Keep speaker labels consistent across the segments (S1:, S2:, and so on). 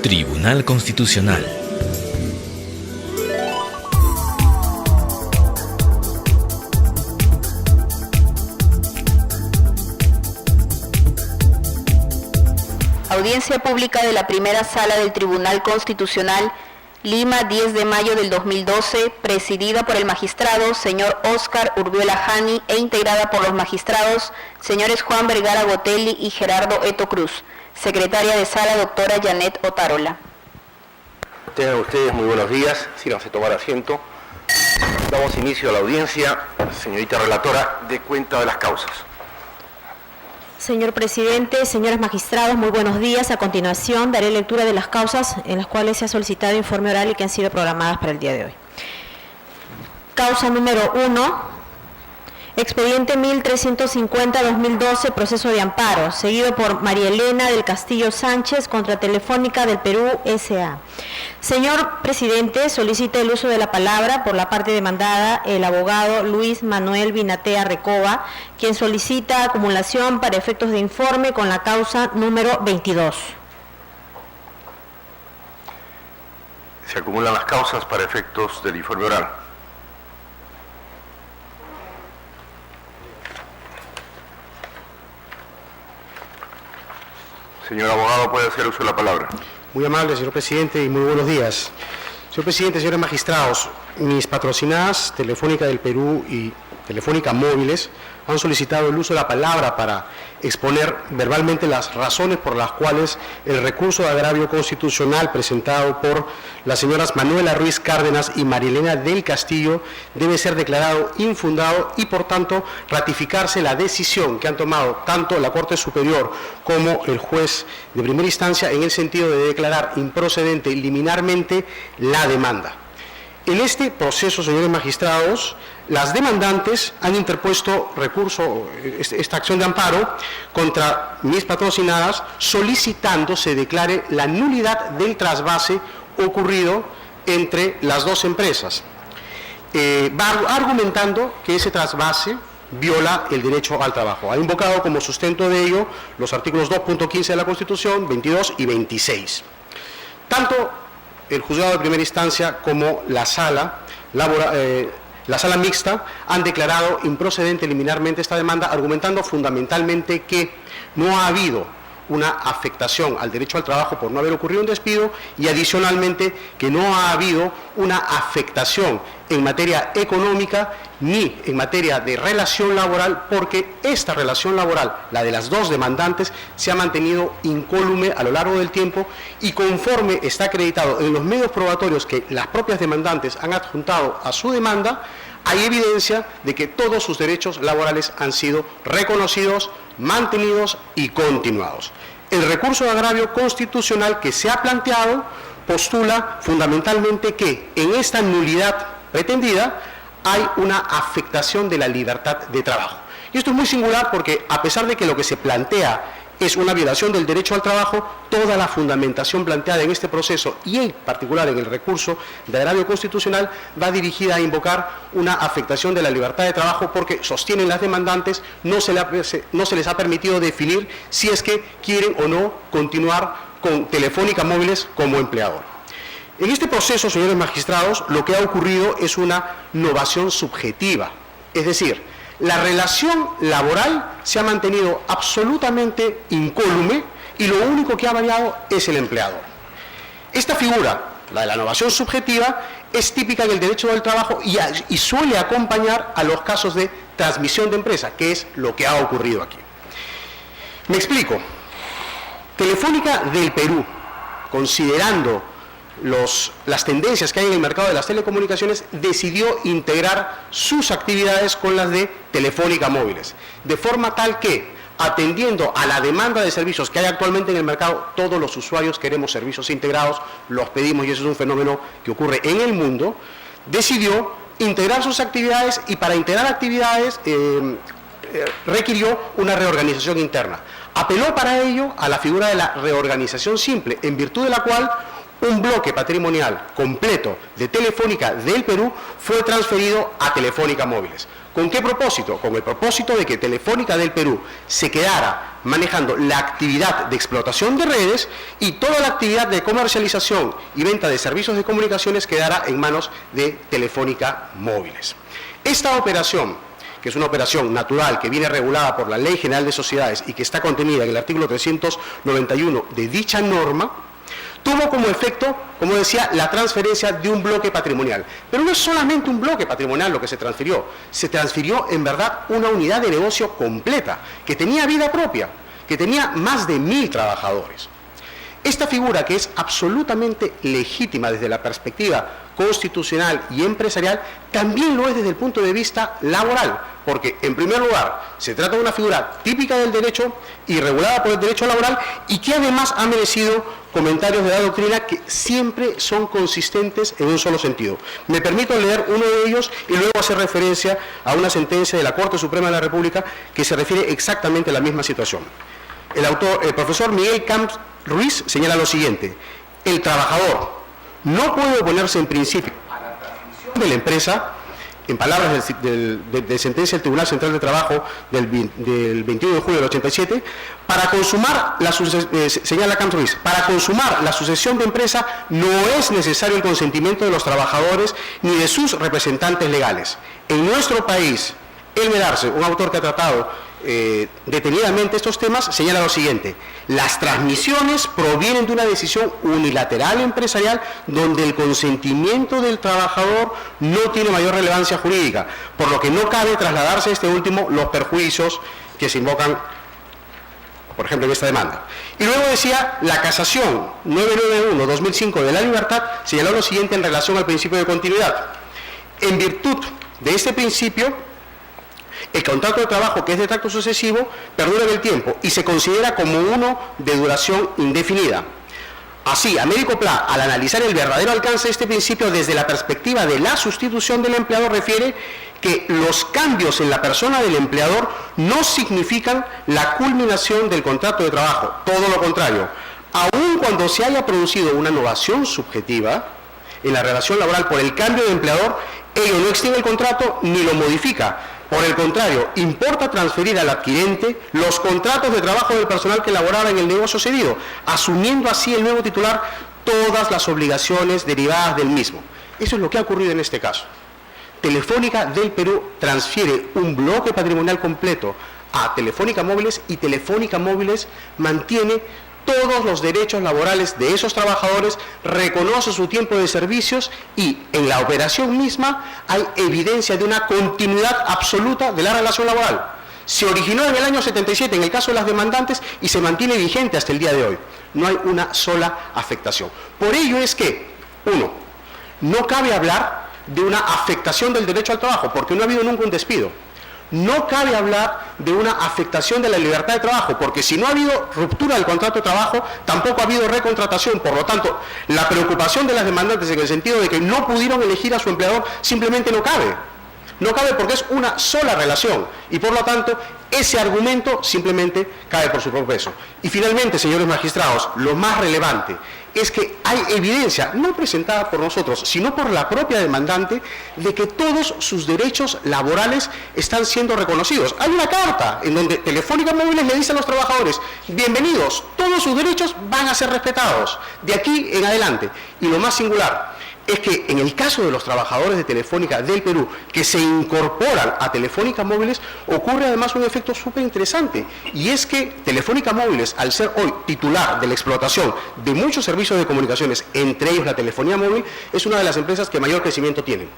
S1: Tribunal Constitucional.
S2: Audiencia pública de la primera sala del Tribunal Constitucional, Lima, 10 de mayo del 2012, presidida por el magistrado señor Óscar Urbiola Jani e integrada por los magistrados señores Juan Vergara Gotelli y Gerardo Eto Cruz. Secretaria de sala, doctora Janet Otárola.
S3: Tengan ustedes muy buenos días, síganse tomar asiento. Damos inicio a la audiencia. Señorita relatora, dé cuenta de las causas.
S4: Señor presidente, señores magistrados, muy buenos días. A continuación daré lectura de las causas en las cuales se ha solicitado informe oral y que han sido programadas para el día de hoy. Causa número 1. Expediente 1350-2012, proceso de amparo, seguido por María Elena del Castillo Sánchez contra Telefónica del Perú S.A. Señor presidente, solicita el uso de la palabra por la parte demandada el abogado Luis Manuel Vinatea Recoba, quien solicita acumulación para efectos de informe con la causa número 22.
S3: Se acumulan las causas para efectos del informe oral. Señor abogado, puede hacer uso de la palabra.
S5: Muy amable, señor presidente, y muy buenos días. Señor presidente, señores magistrados, mis patrocinadas Telefónica del Perú y Telefónica Móviles han solicitado el uso de la palabra para exponer verbalmente las razones por las cuales el recurso de agravio constitucional presentado por las señoras Manuela Ruiz Cárdenas y María Elena del Castillo debe ser declarado infundado y, por tanto, ratificarse la decisión que han tomado tanto la Corte Superior como el juez de primera instancia en el sentido de declarar improcedente liminarmente la demanda. En este proceso, señores magistrados, las demandantes han interpuesto recurso, esta acción de amparo contra mis patrocinadas, solicitando se declare la nulidad del trasvase ocurrido entre las dos empresas, argumentando que ese trasvase viola el derecho al trabajo. Ha invocado como sustento de ello los artículos 2.15 de la Constitución, 22 y 26. Tanto el juzgado de primera instancia como la sala mixta han declarado improcedente liminarmente esta demanda, argumentando fundamentalmente que no ha habido una afectación al derecho al trabajo por no haber ocurrido un despido y adicionalmente que no ha habido una afectación en materia económica ni en materia de relación laboral, porque esta relación laboral, la de las dos demandantes, se ha mantenido incólume a lo largo del tiempo y conforme está acreditado en los medios probatorios que las propias demandantes han adjuntado a su demanda, hay evidencia de que todos sus derechos laborales han sido reconocidos, mantenidos y continuados. El recurso de agravio constitucional que se ha planteado postula fundamentalmente que en esta nulidad pretendida hay una afectación de la libertad de trabajo. Y esto es muy singular porque, a pesar de que lo que se plantea es una violación del derecho al trabajo, toda la fundamentación planteada en este proceso y en particular en el recurso de agravio constitucional va dirigida a invocar una afectación de la libertad de trabajo porque, sostienen las demandantes, no se les ha permitido definir si es que quieren o no continuar con Telefónica Móviles como empleador. En este proceso, señores magistrados, lo que ha ocurrido es una novación subjetiva, es decir, la relación laboral se ha mantenido absolutamente incólume y lo único que ha variado es el empleador. Esta figura, la de la novación subjetiva, es típica del derecho del trabajo y suele acompañar a los casos de transmisión de empresa, que es lo que ha ocurrido aquí. Me explico. Telefónica del Perú, considerando las tendencias que hay en el mercado de las telecomunicaciones, decidió integrar sus actividades con las de Telefónica Móviles, de forma tal que, atendiendo a la demanda de servicios que hay actualmente en el mercado, todos los usuarios queremos servicios integrados, los pedimos y eso es un fenómeno que ocurre en el mundo, decidió integrar sus actividades y para integrar actividades requirió una reorganización interna. Apeló para ello a la figura de la reorganización simple, en virtud de la cual un bloque patrimonial completo de Telefónica del Perú fue transferido a Telefónica Móviles. ¿Con qué propósito? Con el propósito de que Telefónica del Perú se quedara manejando la actividad de explotación de redes y toda la actividad de comercialización y venta de servicios de comunicaciones quedará en manos de Telefónica Móviles. Esta operación, que es una operación natural que viene regulada por la Ley General de Sociedades y que está contenida en el artículo 391 de dicha norma, tuvo como efecto, como decía, la transferencia de un bloque patrimonial. Pero no es solamente un bloque patrimonial lo que se transfirió en verdad una unidad de negocio completa, que tenía vida propia, que tenía más de 1000 trabajadores. Esta figura, que es absolutamente legítima desde la perspectiva constitucional y empresarial, también lo es desde el punto de vista laboral, porque en primer lugar se trata de una figura típica del derecho y regulada por el derecho laboral y que además ha merecido comentarios de la doctrina que siempre son consistentes en un solo sentido. Me permito leer uno de ellos y luego hacer referencia a una sentencia de la Corte Suprema de la República que se refiere exactamente a la misma situación. El profesor Miguel Camps Ruiz señala lo siguiente: el trabajador no puede oponerse en principio a la transmisión de la empresa, en palabras de sentencia del Tribunal Central de Trabajo del 21 de julio del 87, para consumar señala Camps Ruiz, para consumar la sucesión de empresa no es necesario el consentimiento de los trabajadores ni de sus representantes legales. En nuestro país, Elmer Arce, un autor que ha tratado detenidamente estos temas, señala lo siguiente: las transmisiones provienen de una decisión unilateral empresarial donde el consentimiento del trabajador no tiene mayor relevancia jurídica, por lo que no cabe trasladarse a este último los perjuicios que se invocan, por ejemplo, en esta demanda. Y luego decía, la casación 991-2005 de la Libertad señaló lo siguiente en relación al principio de continuidad: en virtud de este principio, el contrato de trabajo, que es de tracto sucesivo, perdura en el tiempo y se considera como uno de duración indefinida. Así, Américo Pla, al analizar el verdadero alcance de este principio desde la perspectiva de la sustitución del empleador, refiere que los cambios en la persona del empleador no significan la culminación del contrato de trabajo, todo lo contrario. Aun cuando se haya producido una novación subjetiva en la relación laboral por el cambio de empleador, ello no extingue el contrato ni lo modifica. Por el contrario, importa transferir al adquirente los contratos de trabajo del personal que laboraba en el negocio cedido, asumiendo así el nuevo titular todas las obligaciones derivadas del mismo. Eso es lo que ha ocurrido en este caso. Telefónica del Perú transfiere un bloque patrimonial completo a Telefónica Móviles y Telefónica Móviles mantiene todos los derechos laborales de esos trabajadores, reconoce su tiempo de servicios y en la operación misma hay evidencia de una continuidad absoluta de la relación laboral. Se originó en el año 77 en el caso de las demandantes y se mantiene vigente hasta el día de hoy. No hay una sola afectación. Por ello es que, uno, no cabe hablar de una afectación del derecho al trabajo porque no ha habido nunca un despido. No cabe hablar de una afectación de la libertad de trabajo, porque si no ha habido ruptura del contrato de trabajo, tampoco ha habido recontratación. Por lo tanto, la preocupación de las demandantes en el sentido de que no pudieron elegir a su empleador simplemente no cabe. No cabe porque es una sola relación y por lo tanto ese argumento simplemente cae por su propio peso. Y finalmente, señores magistrados, lo más relevante es que hay evidencia, no presentada por nosotros, sino por la propia demandante, de que todos sus derechos laborales están siendo reconocidos. Hay una carta en donde Telefónica Móviles le dice a los trabajadores: bienvenidos, todos sus derechos van a ser respetados de aquí en adelante. Y lo más singular es que en el caso de los trabajadores de Telefónica del Perú que se incorporan a Telefónica Móviles, ocurre además un efecto súper interesante, y es que Telefónica Móviles, al ser hoy titular de la explotación de muchos servicios de comunicaciones, entre ellos la telefonía móvil, es una de las empresas que mayor crecimiento tienen.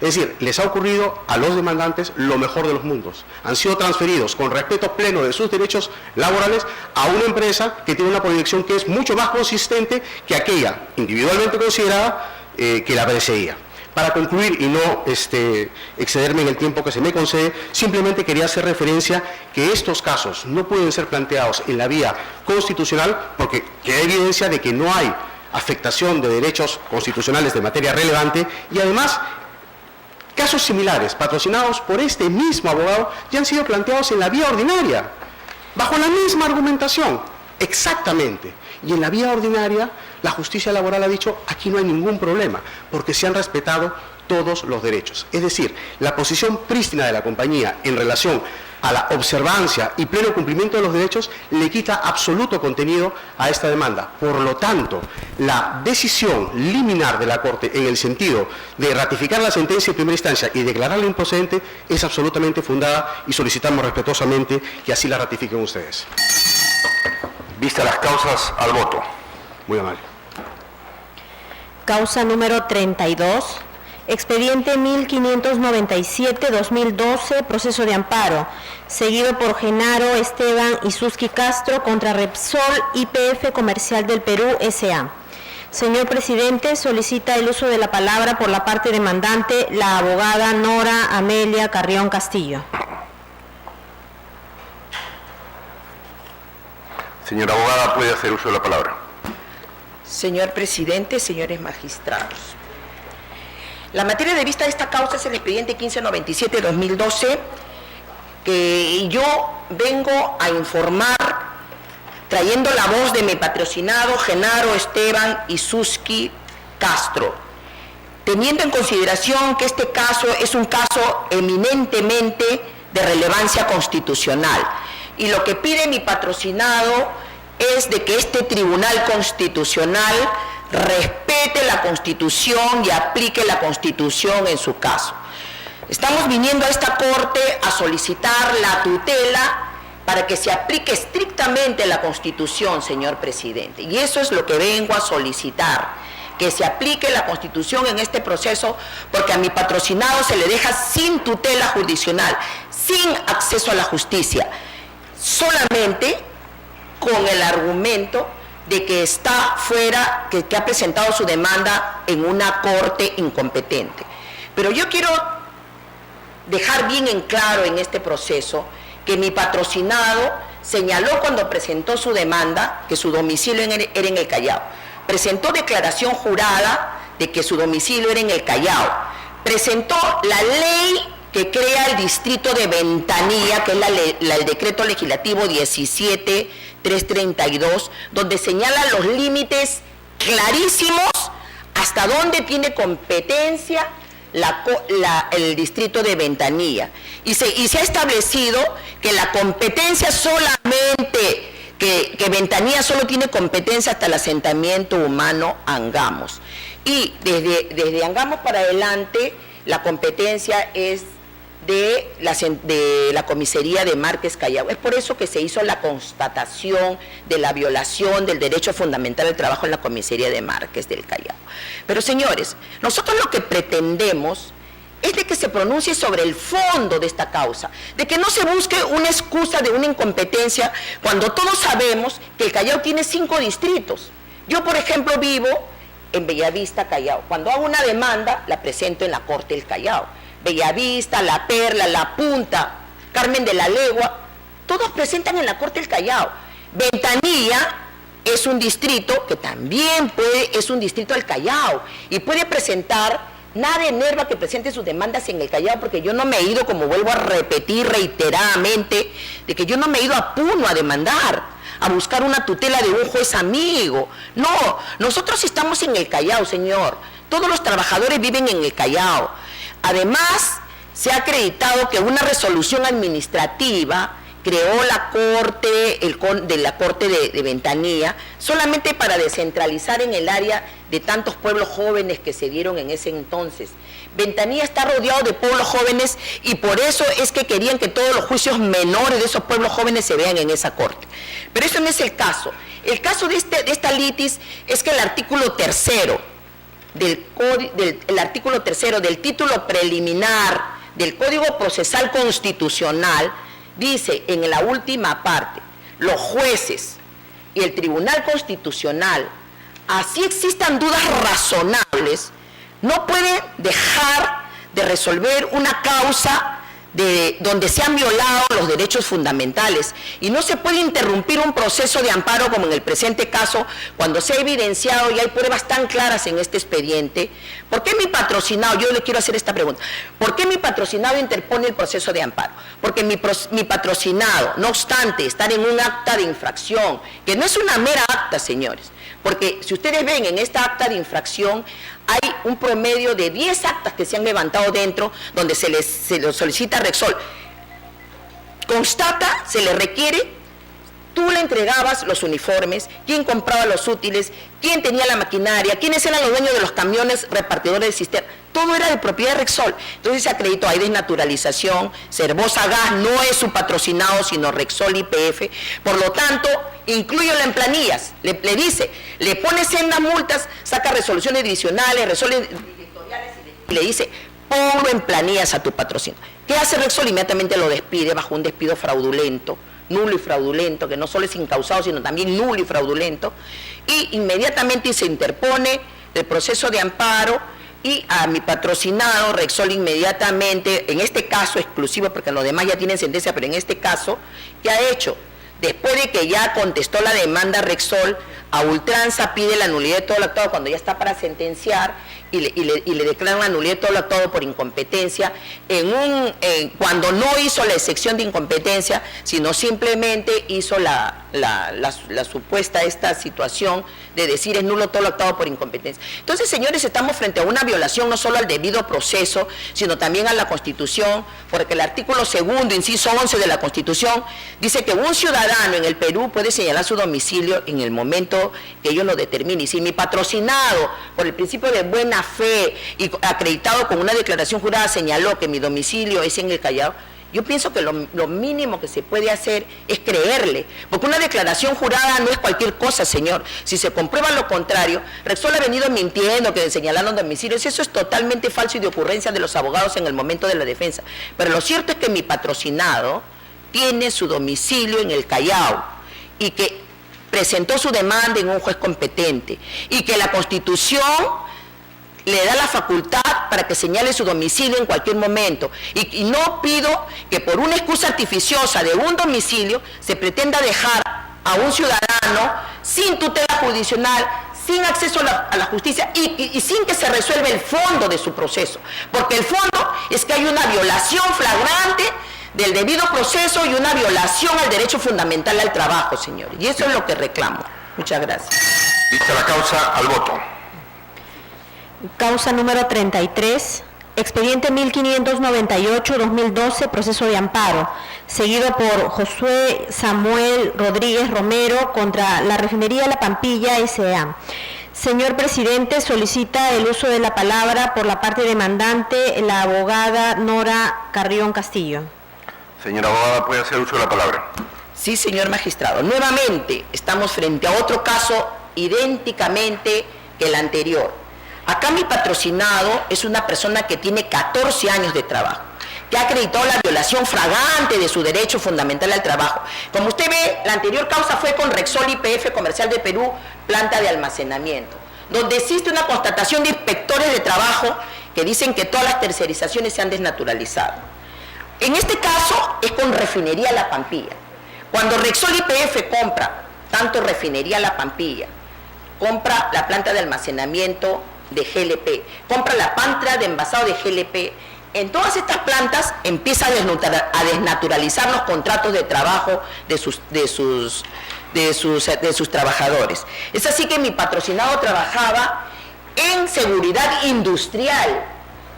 S5: Es decir, les ha ocurrido a los demandantes lo mejor de los mundos. Han sido transferidos con respeto pleno de sus derechos laborales a una empresa que tiene una proyección que es mucho más consistente que aquella individualmente considerada que la precedía. Para concluir y no excederme en el tiempo que se me concede, simplemente quería hacer referencia que estos casos no pueden ser planteados en la vía constitucional porque queda evidencia de que no hay afectación de derechos constitucionales de materia relevante y además casos similares, patrocinados por este mismo abogado, ya han sido planteados en la vía ordinaria, bajo la misma argumentación, exactamente. Y en la vía ordinaria, la justicia laboral ha dicho, aquí no hay ningún problema, porque se han respetado todos los derechos. Es decir, la posición prístina de la compañía en relación a la observancia y pleno cumplimiento de los derechos, le quita absoluto contenido a esta demanda. Por lo tanto, la decisión liminar de la Corte en el sentido de ratificar la sentencia en primera instancia y declararla improcedente es absolutamente fundada y solicitamos respetuosamente que así la ratifiquen ustedes.
S3: Vistas las causas, al voto.
S5: Muy amable.
S4: Causa número 32, expediente 1597-2012, proceso de amparo, seguido por Genaro Esteban Isuski Castro contra Repsol YPF Comercial del Perú S.A. Señor presidente, solicita el uso de la palabra por la parte demandante, la abogada Nora Amelia Carrión Castillo.
S3: Señora abogada, puede hacer uso de la palabra.
S6: Señor presidente, señores magistrados. La materia de vista de esta causa es el expediente 1597-2012, que yo vengo a informar trayendo la voz de mi patrocinado Genaro Esteban Isuski Castro, teniendo en consideración que este caso es un caso eminentemente de relevancia constitucional. Y lo que pide mi patrocinado es de que este Tribunal Constitucional respete la Constitución y aplique la Constitución en su caso. Estamos viniendo a esta Corte a solicitar la tutela para que se aplique estrictamente la Constitución, señor presidente. Y eso es lo que vengo a solicitar, que se aplique la Constitución en este proceso, porque a mi patrocinado se le deja sin tutela jurisdiccional, sin acceso a la justicia, solamente con el argumento de que está fuera, que ha presentado su demanda en una corte incompetente. Pero yo quiero dejar bien en claro en este proceso que mi patrocinado señaló cuando presentó su demanda que su domicilio era en el Callao. Presentó declaración jurada de que su domicilio era en el Callao. Presentó la ley que crea el distrito de Ventanilla, que es el decreto legislativo 17.332, donde señala los límites clarísimos hasta dónde tiene competencia el distrito de Ventanilla. Y se ha establecido que la competencia solamente, que Ventanilla solo tiene competencia hasta el asentamiento humano Angamos. Y desde Angamos para adelante, la competencia es de la comisaría de Márquez Callao. Es por eso que se hizo la constatación de la violación del derecho fundamental al trabajo en la comisaría de Márquez del Callao. Pero señores, nosotros lo que pretendemos es de que se pronuncie sobre el fondo de esta causa, de que no se busque una excusa de una incompetencia cuando todos sabemos que el Callao tiene 5 distritos. Yo, por ejemplo, vivo en Bellavista, Callao. Cuando hago una demanda, la presento en la Corte del Callao. Bellavista, La Perla, La Punta, Carmen de la Legua, todos presentan en la Corte del Callao. Ventanilla es un distrito que también es un distrito del Callao y puede presentar, nada enerva que presente sus demandas en el Callao, porque yo no me he ido, como vuelvo a repetir reiteradamente, de que yo no me he ido a Puno a demandar, a buscar una tutela de un juez amigo. No, nosotros estamos en el Callao, señor. Todos los trabajadores viven en el Callao. Además, se ha acreditado que una resolución administrativa creó la Corte, la Corte de Ventanilla, solamente para descentralizar en el área de tantos pueblos jóvenes que se dieron en ese entonces. Ventanilla está rodeado de pueblos jóvenes y por eso es que querían que todos los juicios menores de esos pueblos jóvenes se vean en esa Corte. Pero eso no es el caso. El caso de esta litis es que el artículo 3 del título preliminar del Código Procesal Constitucional dice en la última parte: los jueces y el Tribunal Constitucional, así existan dudas razonables, no pueden dejar de resolver una causa donde se han violado los derechos fundamentales, y no se puede interrumpir un proceso de amparo como en el presente caso cuando se ha evidenciado y hay pruebas tan claras en este expediente. ¿Por qué mi patrocinado, yo le quiero hacer esta pregunta, por qué mi patrocinado interpone el proceso de amparo? Porque mi patrocinado, no obstante estar en un acta de infracción, que no es una mera acta, señores, porque si ustedes ven en esta acta de infracción hay un promedio de 10 actas que se han levantado dentro, donde se les solicita a Repsol constata, se le requiere, tú le entregabas los uniformes, quién compraba los útiles, quién tenía la maquinaria, quiénes eran los dueños de los camiones repartidores del sistema. Todo era de propiedad de Rexol. Entonces se acreditó, hay desnaturalización, Cervosa Gas no es su patrocinado, sino Rexol YPF. Por lo tanto, inclúyelo en planillas. Le dice, le pone sendas multas, saca resoluciones divisionales, resoluciones directoriales y le dice, ponlo en planillas a tu patrocinador. ¿Qué hace Rexol? Inmediatamente lo despide bajo un despido fraudulento, nulo y fraudulento, que no solo es incausado, sino también nulo y fraudulento, y inmediatamente se interpone el proceso de amparo y a mi patrocinado, Rexol, inmediatamente, en este caso exclusivo, porque los demás ya tienen sentencia, pero en este caso, ¿qué ha hecho? Después de que ya contestó la demanda Rexol, a ultranza pide la nulidad de todo lo actuado cuando ya está para sentenciar y le declaran la nulidad de todo lo actuado por incompetencia, cuando no hizo la excepción de incompetencia, sino simplemente hizo la supuesta esta situación de decir es nulo todo lo actuado por incompetencia. Entonces, señores, estamos frente a una violación no solo al debido proceso, sino también a la Constitución, porque el artículo 2, inciso 11 de la Constitución, dice que un ciudadano en el Perú puede señalar su domicilio en el momento que ellos lo determinen. Y si mi patrocinado, por el principio de buena fe y acreditado con una declaración jurada, señaló que mi domicilio es en el Callao, yo pienso que lo mínimo que se puede hacer es creerle, porque una declaración jurada no es cualquier cosa, señor. Si se comprueba lo contrario, Rexol ha venido mintiendo que señalaron domicilios, eso es totalmente falso y de ocurrencia de los abogados en el momento de la defensa. Pero lo cierto es que mi patrocinado tiene su domicilio en el Callao y que presentó su demanda en un juez competente y que la Constitución le da la facultad para que señale su domicilio en cualquier momento. Y no pido que por una excusa artificiosa de un domicilio se pretenda dejar a un ciudadano sin tutela judicial, sin acceso a la justicia y sin que se resuelva el fondo de su proceso. Porque el fondo es que hay una violación flagrante del debido proceso y una violación al derecho fundamental al trabajo, señores. Y eso es lo que reclamo. Muchas gracias.
S3: Vista la causa, al voto.
S4: Causa número 33, expediente 1598-2012, proceso de amparo, seguido por Josué Samuel Rodríguez Romero contra la refinería La Pampilla S.A. Señor presidente, solicita el uso de la palabra por la parte demandante, la abogada Nora Carrión Castillo.
S3: Señora abogada, puede hacer uso de la palabra.
S6: Sí, señor magistrado. Nuevamente estamos frente a otro caso idénticamente que el anterior. Acá mi patrocinado es una persona que tiene 14 años de trabajo, que ha acreditado la violación flagrante de su derecho fundamental al trabajo. Como usted ve, la anterior causa fue con Rexol YPF Comercial de Perú, planta de almacenamiento, donde existe una constatación de inspectores de trabajo que dicen que todas las tercerizaciones se han desnaturalizado. En este caso es con Refinería La Pampilla. Cuando Rexol YPF compra tanto Refinería La Pampilla, compra la planta de almacenamiento de GLP, compra la planta de envasado de GLP, en todas estas plantas empieza a desnaturalizar los contratos de trabajo de sus trabajadores. Es así que mi patrocinado trabajaba en seguridad industrial,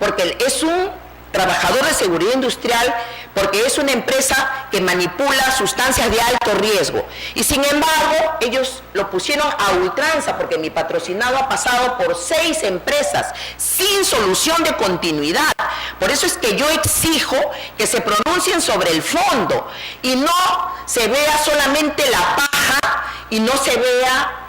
S6: porque es un trabajador de seguridad industrial, porque es una empresa que manipula sustancias de alto riesgo. Y sin embargo, ellos lo pusieron a ultranza, porque mi patrocinado ha pasado por 6 empresas sin solución de continuidad. Por eso es que yo exijo que se pronuncien sobre el fondo y no se vea solamente la paja y no se vea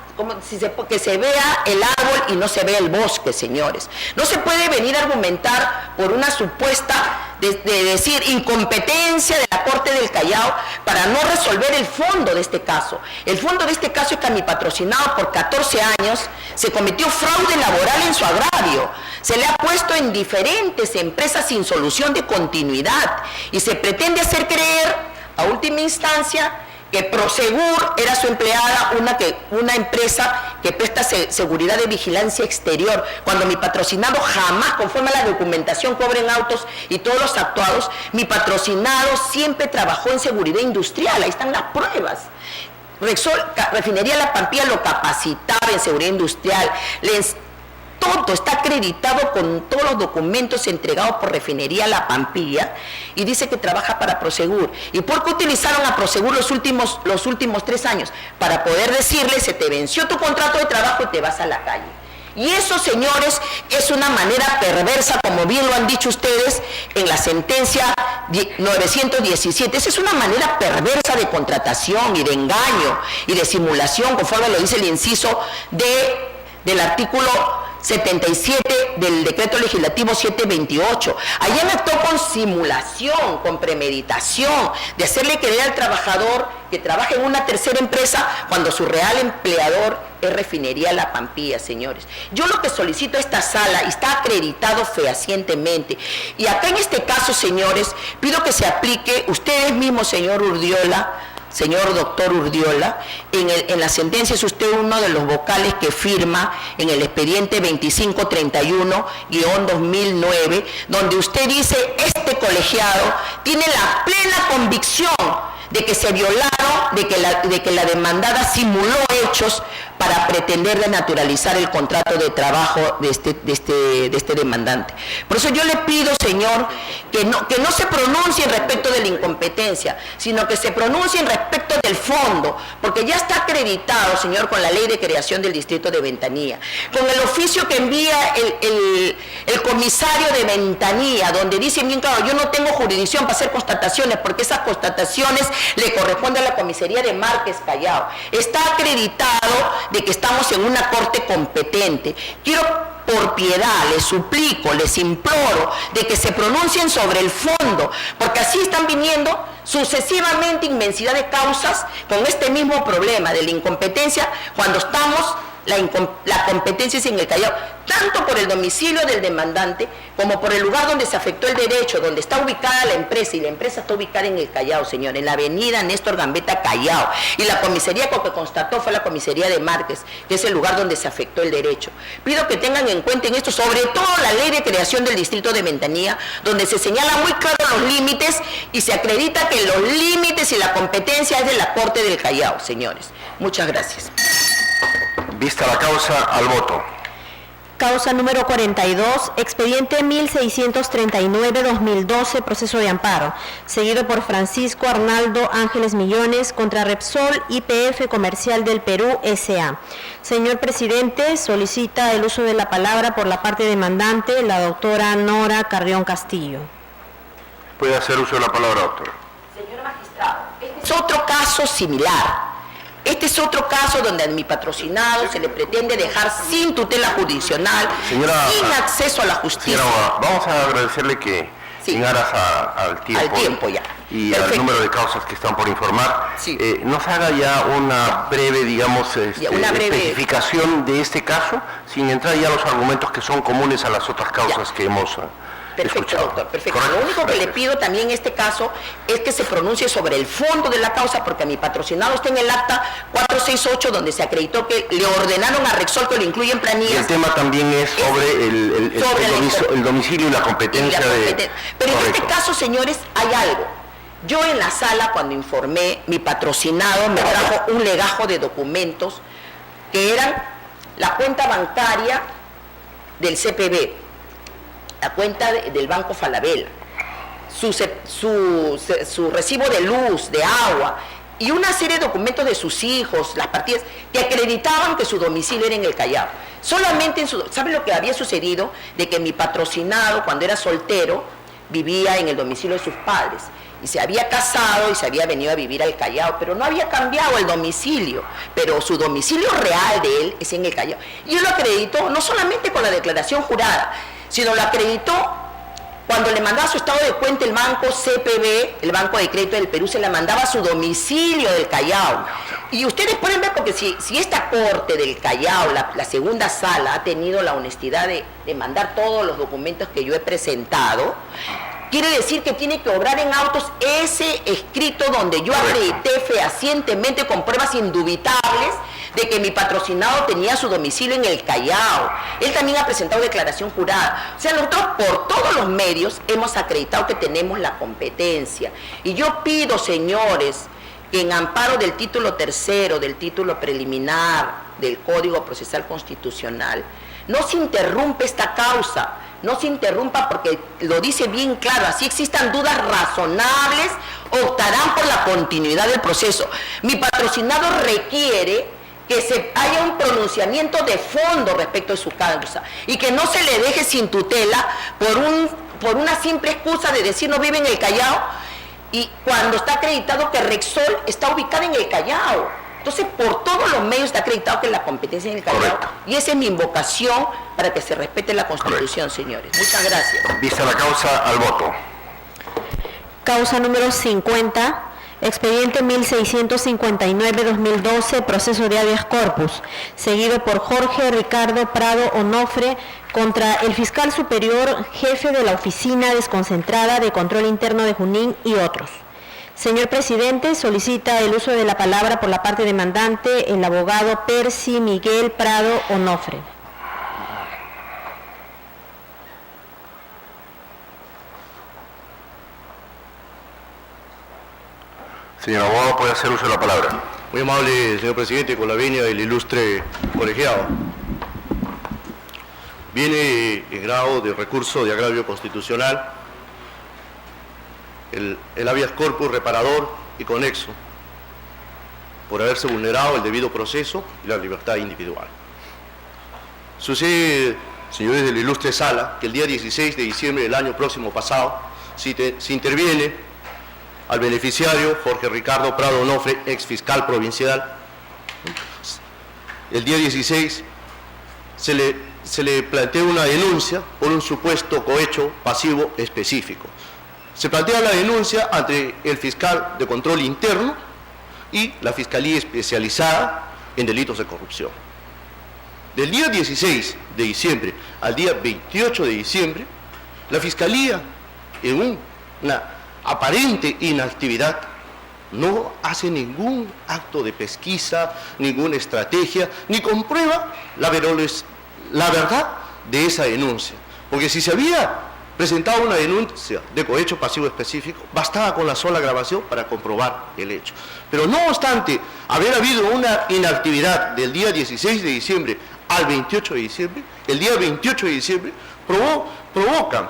S6: que se vea el árbol y no se vea el bosque, señores. No se puede venir a argumentar por una supuesta de decir incompetencia de la Corte del Callao para no resolver el fondo de este caso. El fondo de este caso es que a mi patrocinado por 14 años se cometió fraude laboral en su agravio. Se le ha puesto en diferentes empresas sin solución de continuidad y se pretende hacer creer a última instancia que Prosegur era su empleada, una empresa que presta seguridad de vigilancia exterior, cuando mi patrocinado jamás, conforme a la documentación, cobren autos y todos los actuados, mi patrocinado siempre trabajó en seguridad industrial, ahí están las pruebas. Rexol, Refinería La Pampilla lo capacitaba en seguridad industrial, todo está acreditado con todos los documentos entregados por Refinería La Pampilla y dice que trabaja para Prosegur. ¿Y por qué utilizaron a Prosegur los últimos 3 años? Para poder decirle, se te venció tu contrato de trabajo y te vas a la calle. Y eso, señores, es una manera perversa, como bien lo han dicho ustedes en la sentencia 917. Esa es una manera perversa de contratación y de engaño y de simulación, conforme lo dice el inciso del artículo 77 del decreto legislativo 728. Allá me actuó con simulación, con premeditación, de hacerle creer al trabajador que trabaja en una tercera empresa cuando su real empleador es Refinería La Pampilla, señores. Yo lo que solicito a esta sala, y está acreditado fehacientemente, y acá en este caso, señores, pido que se aplique, ustedes mismos, señor Urdiola, señor doctor Urdiola, en la sentencia es usted uno de los vocales que firma en el expediente 2531-2009, donde usted dice, este colegiado tiene la plena convicción de que se violaron, de que la demandada simuló hechos para pretender denaturalizar el contrato de trabajo de este demandante. Por eso yo le pido, señor, que no se pronuncie respecto de la incompetencia, sino que se pronuncie respecto del fondo, porque ya está acreditado, señor, con la ley de creación del distrito de Ventanilla, con el oficio que envía el comisario de Ventanilla, donde dice bien claro, yo no tengo jurisdicción para hacer constataciones, porque esas constataciones le corresponde a la comisaría de Márquez Callao. Está acreditado de que estamos en una corte competente. Quiero, por piedad, les suplico, les imploro de que se pronuncien sobre el fondo, porque así están viniendo sucesivamente inmensidad de causas con este mismo problema de la incompetencia, cuando estamos, la competencia es en el Callao, tanto por el domicilio del demandante como por el lugar donde se afectó el derecho, donde está ubicada la empresa, y la empresa está ubicada en el Callao, señor, en la avenida Néstor Gambetta Callao, y la comisaría que constató fue la comisaría de Márquez, que es el lugar donde se afectó el derecho. Pido que tengan en cuenta en esto, sobre todo la ley de creación del distrito de Ventanilla, donde se señalan muy claros los límites y se acredita que los límites y la competencia es de la Corte del Callao, señores. Muchas gracias.
S3: Vista la causa, al voto.
S4: Causa número 42, expediente 1639-2012, proceso de amparo, seguido por Francisco Arnaldo Ángeles Millones contra Repsol YPF Comercial del Perú S.A. Señor presidente, solicita el uso de la palabra por la parte demandante, la doctora Nora Carrión Castillo.
S3: Puede hacer uso de la palabra, doctora.
S6: Señor magistrado, este es otro caso similar. Este es otro caso donde a mi patrocinado se le pretende dejar sin tutela jurisdiccional,
S3: señora,
S6: sin acceso a la justicia.
S3: Señora, vamos a agradecerle que
S6: sí,
S3: en aras al tiempo
S6: ya.
S3: Y
S6: Perfecto.
S3: al número de causas que están por informar,
S6: sí,
S3: nos haga ya una breve, digamos, especificación de este caso, sin entrar ya a los argumentos que son comunes a las otras causas que hemos
S6: Perfecto,
S3: escuchado.
S6: doctor, perfecto.
S3: ¿Correcto?
S6: Lo único que
S3: Gracias.
S6: le pido también en este caso es que se pronuncie sobre el fondo de la causa, porque a mi patrocinado está en el acta 468, donde se acreditó que le ordenaron a Repsol que lo incluya en
S3: Y
S6: planillas.
S3: el tema también es sobre el domicilio y la competencia de...
S6: Pero en
S3: Correcto.
S6: este caso, señores, hay algo. Yo en la sala, cuando informé, mi patrocinado me trajo un legajo de documentos que eran la cuenta bancaria del CPB, la cuenta del Banco Falabella, su recibo de luz, de agua, y una serie de documentos de sus hijos, las partidas, que acreditaban que su domicilio era en el Callao. Solamente ¿sabe lo que había sucedido? De que mi patrocinado, cuando era soltero, vivía en el domicilio de sus padres, y se había casado y se había venido a vivir al Callao, pero no había cambiado el domicilio, pero su domicilio real de él es en el Callao. Y él lo acreditó no solamente con la declaración jurada, sino lo acreditó cuando le mandaba su estado de cuenta el banco CPB, el Banco de Crédito del Perú, se le mandaba su domicilio del Callao. Y ustedes pueden ver, porque si esta corte del Callao, la segunda sala, ha tenido la honestidad de mandar todos los documentos que yo he presentado, quiere decir que tiene que obrar en autos ese escrito donde yo acredité fehacientemente con pruebas indubitables de que mi patrocinado tenía su domicilio en el Callao. Él también ha presentado declaración jurada. O sea, nosotros por todos los medios hemos acreditado que tenemos la competencia. Y yo pido, señores, que en amparo del título tercero, del título preliminar del Código Procesal Constitucional, no se interrumpe esta causa, no se interrumpa porque lo dice bien claro, así existan dudas razonables, optarán por la continuidad del proceso. Mi patrocinado requiere que haya un pronunciamiento de fondo respecto de su causa y que no se le deje sin tutela por una simple excusa de decir no vive en el Callao, y cuando está acreditado que Rexol está ubicada en el Callao. Entonces, por todos los medios está acreditado que la competencia es en el Callao.
S3: Correcto.
S6: Y esa es mi invocación para que se respete la Constitución, señores. Muchas gracias.
S3: Vista la causa, al voto.
S4: Causa número 50, expediente 1659-2012, proceso de habeas corpus, seguido por Jorge Ricardo Prado Onofre contra el fiscal superior, jefe de la Oficina Desconcentrada de Control Interno de Junín y otros. Señor presidente, solicita el uso de la palabra por la parte demandante el abogado Percy Miguel Prado Onofre.
S3: Señor abogado, puede hacer uso de la palabra.
S7: Muy amable, señor presidente, con la venia del ilustre colegiado. Viene en grado de recurso de agravio constitucional el habeas corpus reparador y conexo por haberse vulnerado el debido proceso y la libertad individual. Sucede, señores de la ilustre sala, que el día 16 de diciembre del año próximo pasado se interviene al beneficiario Jorge Ricardo Prado Onofre, ex fiscal provincial. El día 16 se le plantea una denuncia por un supuesto cohecho pasivo específico. Se plantea la denuncia ante el fiscal de control interno y la Fiscalía Especializada en Delitos de Corrupción. Del día 16 de diciembre al día 28 de diciembre, la Fiscalía, en una aparente inactividad, no hace ningún acto de pesquisa, ninguna estrategia, ni comprueba la verdad de esa denuncia. Porque si se había presentado una denuncia de cohecho pasivo específico, bastaba con la sola grabación para comprobar el hecho. Pero no obstante haber habido una inactividad del día 16 de diciembre al 28 de diciembre, el día 28 de diciembre provocan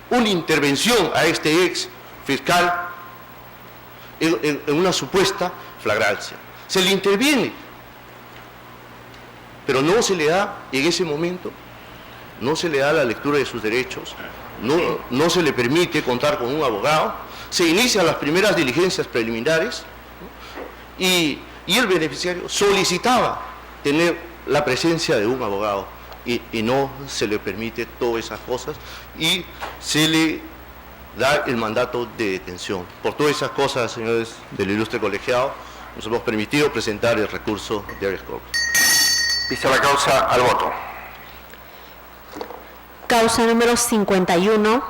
S7: una intervención a este ex fiscal en una supuesta flagrancia. Se le interviene, pero no se le da en ese momento, no se le da la lectura de sus derechos, no se le permite contar con un abogado, se inician las primeras diligencias preliminares, ¿no? y el beneficiario solicitaba tener la presencia de un abogado y no se le permite todas esas cosas y se le da el mandato de detención. Por todas esas cosas, señores del ilustre colegiado, nos hemos permitido presentar el recurso de habeas corpus.
S3: Vista la causa, al voto.
S4: Causa número 51,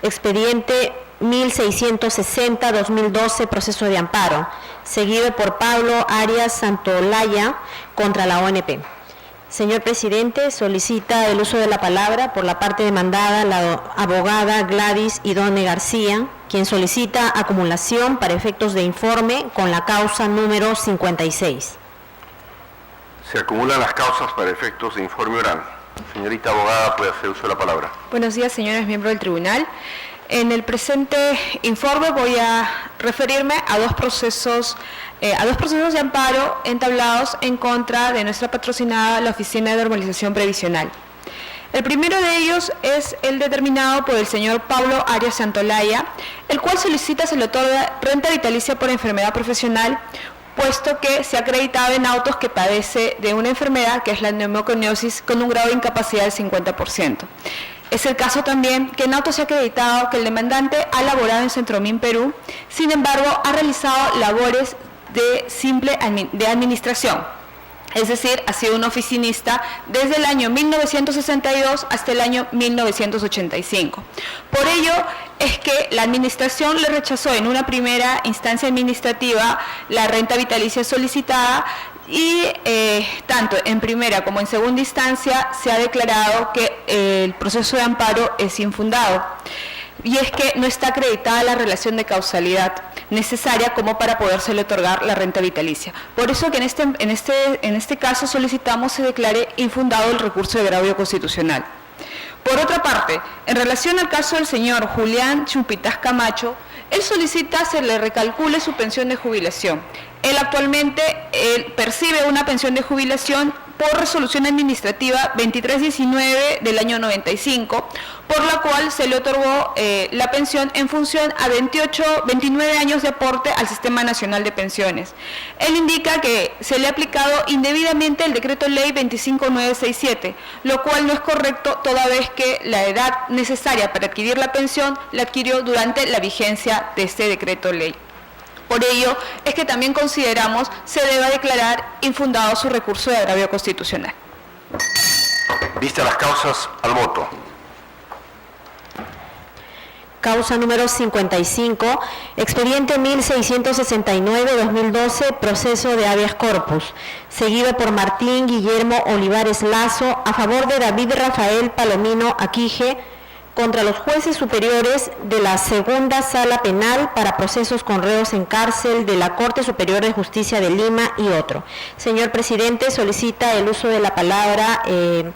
S4: expediente 1660-2012, proceso de amparo, seguido por Pablo Arias Santolaya contra la ONP. Señor presidente, solicita el uso de la palabra por la parte demandada la abogada Gladys Idone García, quien solicita acumulación para efectos de informe con la causa número 56.
S3: Se acumulan las causas para efectos de informe oral. Señorita abogada, puede hacer uso de la palabra.
S8: Buenos días, señores miembros del tribunal. En el presente informe voy a referirme a dos procesos de amparo entablados en contra de nuestra patrocinada, la Oficina de Normalización Previsional. El primero de ellos es el determinado por el señor Pablo Arias Santolaya, el cual solicita se le otorga renta vitalicia por enfermedad profesional, puesto que se ha acreditado en autos que padece de una enfermedad que es la neumoconiosis con un grado de incapacidad del 50%. Es el caso también que en autos se ha acreditado que el demandante ha laborado en Centromín, Perú, sin embargo ha realizado labores de administración, es decir, ha sido un oficinista desde el año 1962 hasta el año 1985. Por ello es que la administración le rechazó en una primera instancia administrativa la renta vitalicia solicitada y tanto en primera como en segunda instancia se ha declarado que el proceso de amparo es infundado. y es que no está acreditada la relación de causalidad necesaria como para podérsele otorgar la renta vitalicia. Por eso que en este caso solicitamos se declare infundado el recurso de agravio constitucional. Por otra parte, en relación al caso del señor Julián Chupitas Camacho, él solicita se le recalcule su pensión de jubilación. Él actualmente percibe una pensión de jubilación por resolución administrativa 2319 del año 95, por la cual se le otorgó la pensión en función a 29 años de aporte al Sistema Nacional de Pensiones. Él indica que se le ha aplicado indebidamente el decreto ley 25967, lo cual no es correcto toda vez que la edad necesaria para adquirir la pensión la adquirió durante la vigencia de este decreto ley. Por ello, es que también consideramos se deba declarar infundado su recurso de agravio constitucional.
S3: Vistas las causas, al voto.
S4: Causa número 55, expediente 1669-2012, proceso de habeas corpus, seguido por Martín Guillermo Olivares Lazo, a favor de David Rafael Palomino Aquije, contra los jueces superiores de la Segunda Sala Penal para procesos con reos en cárcel de la Corte Superior de Justicia de Lima y otro. Señor presidente, solicita el uso de la palabra el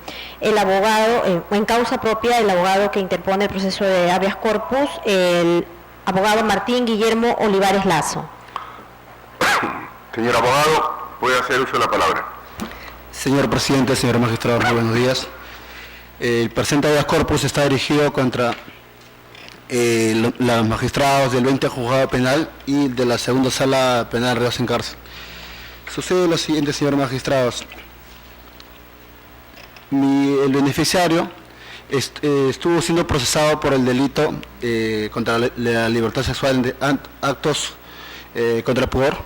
S4: abogado, en causa propia, el abogado que interpone el proceso de habeas corpus, el abogado Martín Guillermo Olivares Lazo.
S3: Señor abogado, puede hacer uso de la palabra.
S9: Señor presidente, señor magistrado, muy buenos días. El presente habeas corpus está dirigido contra los magistrados del 20 Juzgado Penal y de la Segunda Sala Penal de reos en cárcel. Sucede lo siguiente, señores magistrados. El beneficiario estuvo siendo procesado por el delito contra la libertad sexual de actos contra el pudor,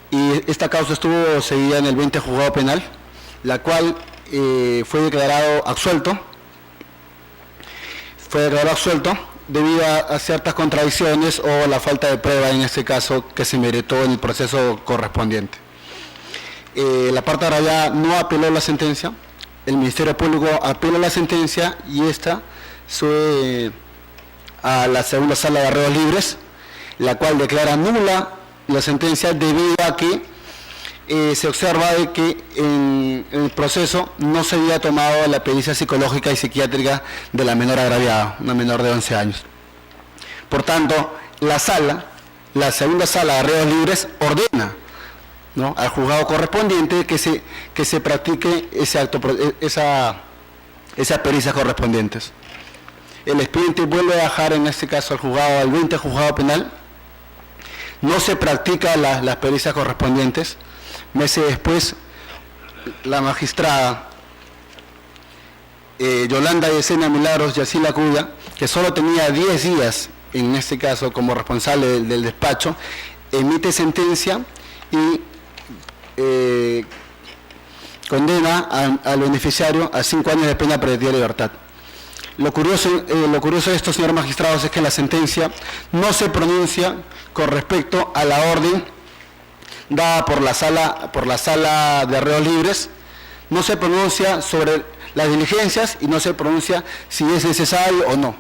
S9: y esta causa estuvo seguida en el 20 Juzgado Penal, la cual fue declarado absuelto debido a ciertas contradicciones o la falta de prueba en este caso que se meritó en el proceso correspondiente. La parte agraviada no apeló la sentencia, el Ministerio Público apeló la sentencia y esta sube a la Segunda Sala de Reos Libres, la cual declara nula la sentencia debido a que se observa de que en el proceso no se había tomado la pericia psicológica y psiquiátrica de la menor agraviada, una menor de 11 años. Por tanto, la Segunda Sala de Reos Libres ordena, ¿no?, al juzgado correspondiente que se practique ese acto, esas pericias correspondientes. El expediente vuelve a dejar en este caso al juzgado, al 20 Juzgado Penal, no se practica las pericias correspondientes. Meses después, la magistrada Yolanda Yesenia Milagros Yacila Cuya, que solo tenía 10 días en este caso como responsable del despacho, emite sentencia y condena al beneficiario a 5 años de pena privativa de libertad. Lo curioso de esto, señores magistrados, es que la sentencia no se pronuncia con respecto a la orden dada por la sala de reos libres, no se pronuncia sobre las diligencias y no se pronuncia si es necesario o no.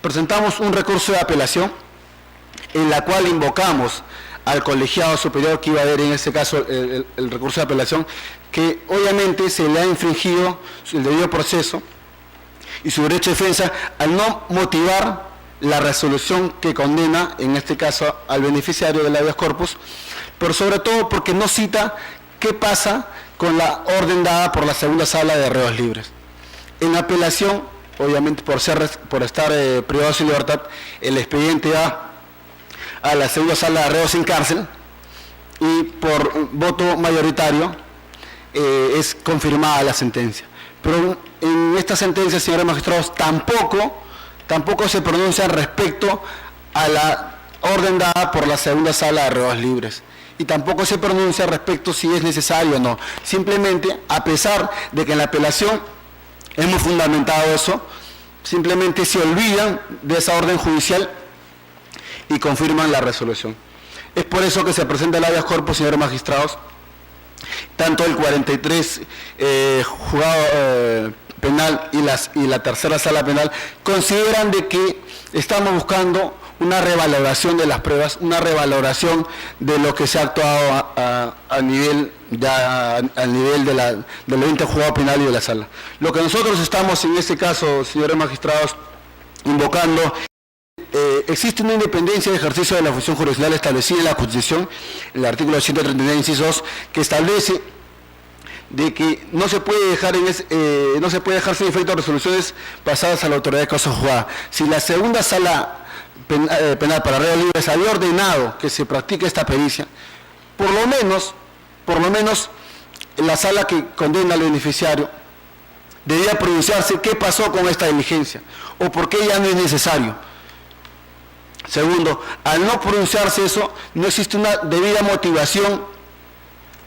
S9: Presentamos un recurso de apelación en la cual invocamos al colegiado superior que iba a ver en este caso el recurso de apelación, que obviamente se le ha infringido el debido proceso y su derecho de defensa al no motivar la resolución que condena, en este caso, al beneficiario del habeas corpus, pero sobre todo porque no cita qué pasa con la orden dada por la Segunda Sala de Reos Libres. En apelación, obviamente por estar privado de su libertad, el expediente va a la Segunda Sala de Reos en cárcel y por voto mayoritario es confirmada la sentencia. Pero en esta sentencia, señores magistrados, tampoco se pronuncia respecto a la orden dada por la Segunda Sala de Reos Libres. Y tampoco se pronuncia respecto si es necesario o no. Simplemente, a pesar de que en la apelación hemos fundamentado eso, simplemente se olvidan de esa orden judicial y confirman la resolución. Es por eso que se presenta el habeas corpus, señores magistrados, tanto el 43 Penal y la tercera sala penal consideran de que estamos buscando una revaloración de las pruebas, una revaloración de lo que se ha actuado a nivel del ente juzgado penal y de la sala. Lo que nosotros estamos en este caso, señores magistrados, invocando, existe una independencia de ejercicio de la función jurisdiccional establecida en la Constitución, el artículo 139, inciso 2, que establece de que no se puede dejar sin efecto resoluciones pasadas a la autoridad de causa juzgada. Si la segunda sala penal para reos libres había ordenado que se practique esta pericia, por lo menos la sala que condena al beneficiario debía pronunciarse qué pasó con esta diligencia o por qué ya no es necesario. Segundo, al no pronunciarse eso, no existe una debida motivación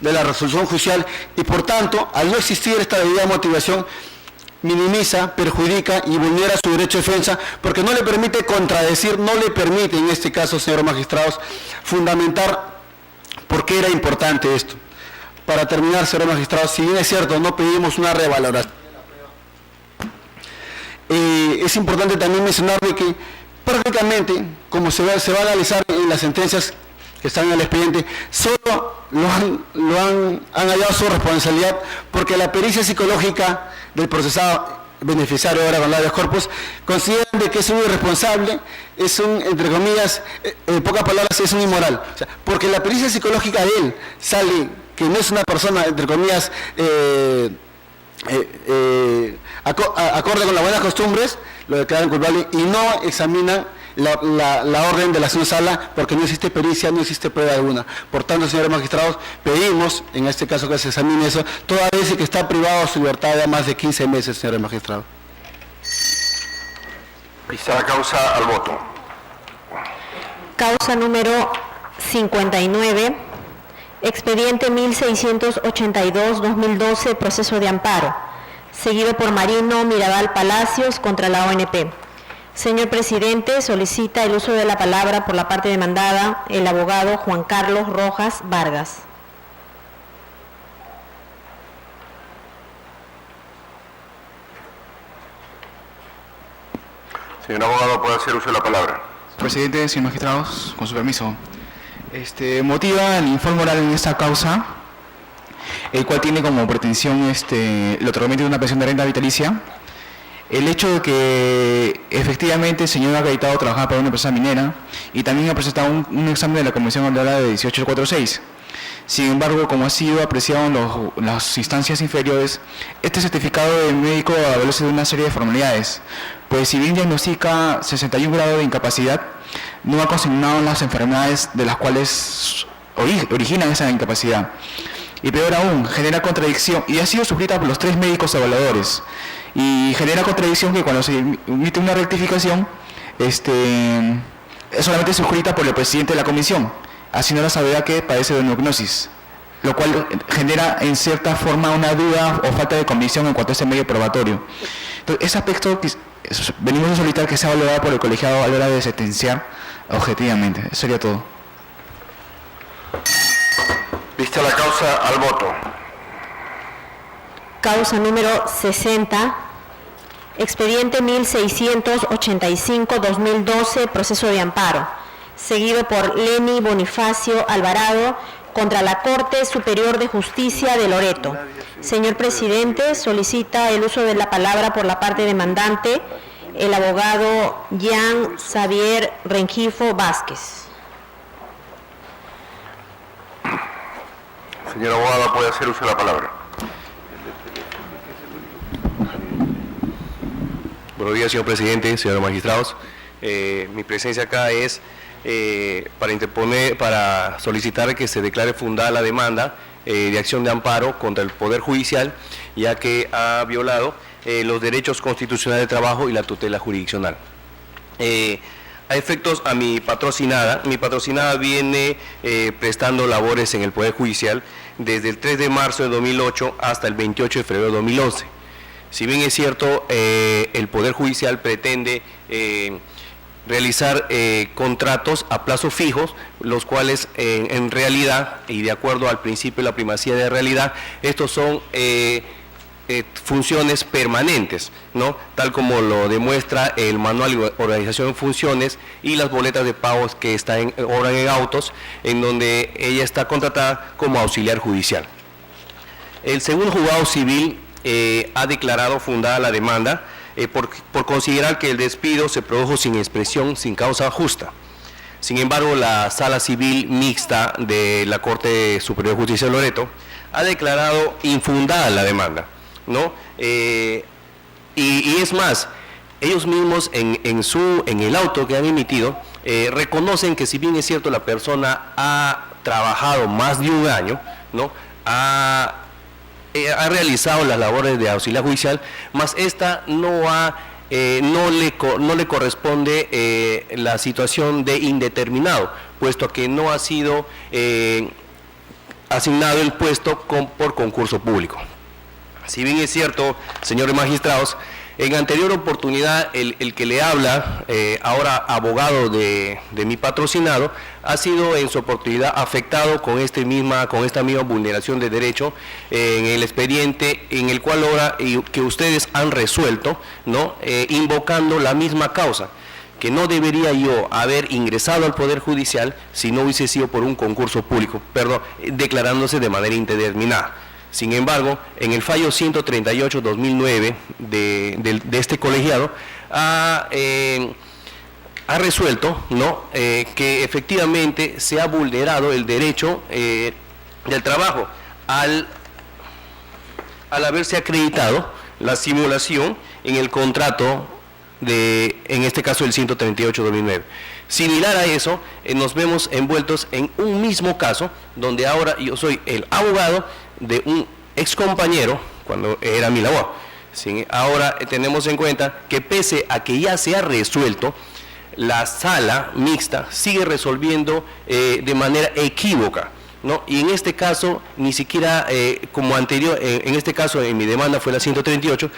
S9: de la resolución judicial y por tanto, al no existir esta debida motivación, minimiza, perjudica y vulnera su derecho de defensa porque no le permite contradecir, no le permite en este caso, señores magistrados, fundamentar por qué era importante esto. Para terminar, señores magistrados, si bien es cierto, no pedimos una revaloración, es importante también mencionar de que prácticamente, como se va a analizar en las sentencias que están en el expediente, solo han hallado su responsabilidad porque la pericia psicológica del procesado beneficiario ahora con habeas corpus consideran de que es un irresponsable, es un, entre comillas, en pocas palabras, es un inmoral. O sea, porque la pericia psicológica de él sale que no es una persona, entre comillas, acorde con las buenas costumbres, lo declaran culpable y no examinan la orden de la segunda sala porque no existe pericia, no existe prueba alguna. Por tanto, señores magistrados, pedimos en este caso que se examine eso, toda vez que está privado de su libertad ya más de 15 meses, señores magistrados.
S3: Vista la causa, al voto.
S4: Causa número 59, expediente 1682-2012, proceso de amparo, seguido por Marino Mirabal Palacios contra la ONP. Señor presidente, solicita el uso de la palabra por la parte demandada el abogado Juan Carlos Rojas Vargas.
S3: Señor abogado, puede hacer uso de la palabra.
S10: Presidente, señores magistrados, con su permiso. Motiva el informe oral en esta causa, el cual tiene como pretensión el otorgamiento de una pensión de renta vitalicia. El hecho de que efectivamente el señor ha acreditado trabajar para una empresa minera y también ha presentado un examen de la Convención Andorra de 1846. Sin embargo, como ha sido apreciado en las instancias inferiores, este certificado de médico adolece de una serie de formalidades, pues si bien diagnostica 61 grados de incapacidad, no ha consignado las enfermedades de las cuales originan esa incapacidad. Y peor aún, genera contradicción, y ha sido suscrita por los 3 médicos evaluadores, y genera contradicción que cuando se emite una rectificación, es solamente suscrita por el presidente de la comisión, haciendo la salvedad que padece de neognosis, lo cual genera en cierta forma una duda o falta de convicción en cuanto a ese medio probatorio. Entonces, ese aspecto venimos a solicitar que sea valorado por el colegiado a la hora de sentenciar objetivamente. Eso sería todo.
S3: Vista la causa, al voto.
S4: Causa número 60, expediente 1685-2012, proceso de amparo, seguido por Lenny Bonifacio Alvarado contra la Corte Superior de Justicia de Loreto. Señor presidente, solicita el uso de la palabra por la parte demandante el abogado Jean Xavier Rengifo Vázquez.
S3: Señor abogado, puede hacer uso de la palabra.
S11: Buenos días, señor presidente, señores magistrados. Mi presencia acá es para solicitar que se declare fundada la demanda de acción de amparo contra el Poder Judicial, ya que ha violado los derechos constitucionales de trabajo y la tutela jurisdiccional. A efectos a mi patrocinada viene prestando labores en el Poder Judicial desde el 3 de marzo de 2008 hasta el 28 de febrero de 2011. Si bien es cierto, el Poder Judicial pretende realizar contratos a plazos fijos, los cuales en realidad, y de acuerdo al principio de la primacía de realidad, estos son funciones permanentes, ¿no? Tal como lo demuestra el manual de organización de funciones y las boletas de pagos que obran en autos, en donde ella está contratada como auxiliar judicial. El segundo juzgado civil ha declarado fundada la demanda por considerar que el despido se produjo sin expresión, sin causa justa. Sin embargo, la Sala Civil Mixta de la Corte Superior de Justicia de Loreto ha declarado infundada la demanda, ¿no? Y es más, ellos mismos en el auto que han emitido reconocen que, si bien es cierto la persona ha trabajado más de un año, ¿no?, ha realizado las labores de auxiliar judicial, mas esta no le corresponde la situación de indeterminado, puesto que no ha sido asignado el puesto por concurso público. Si bien es cierto, señores magistrados, en anterior oportunidad el que le habla, ahora abogado de mi patrocinado, ha sido en su oportunidad afectado con esta misma vulneración de derecho en el expediente en el cual ahora que ustedes han resuelto, ¿no?, invocando la misma causa, que no debería yo haber ingresado al Poder Judicial si no hubiese sido por un concurso público, declarándose de manera indeterminada. Sin embargo, en el fallo 138-2009 de este colegiado ha resuelto, ¿no?, que efectivamente se ha vulnerado el derecho del trabajo al haberse acreditado la simulación en el contrato en este caso el 138-2009. Similar a eso, nos vemos envueltos en un mismo caso, donde ahora yo soy el abogado de un ex compañero cuando era mi labor. ¿Sí? Ahora tenemos en cuenta que, pese a que ya se ha resuelto, la sala mixta sigue resolviendo de manera equívoca, ¿no? Y en este caso, ni siquiera como anterior, en este caso en mi demanda fue la 138,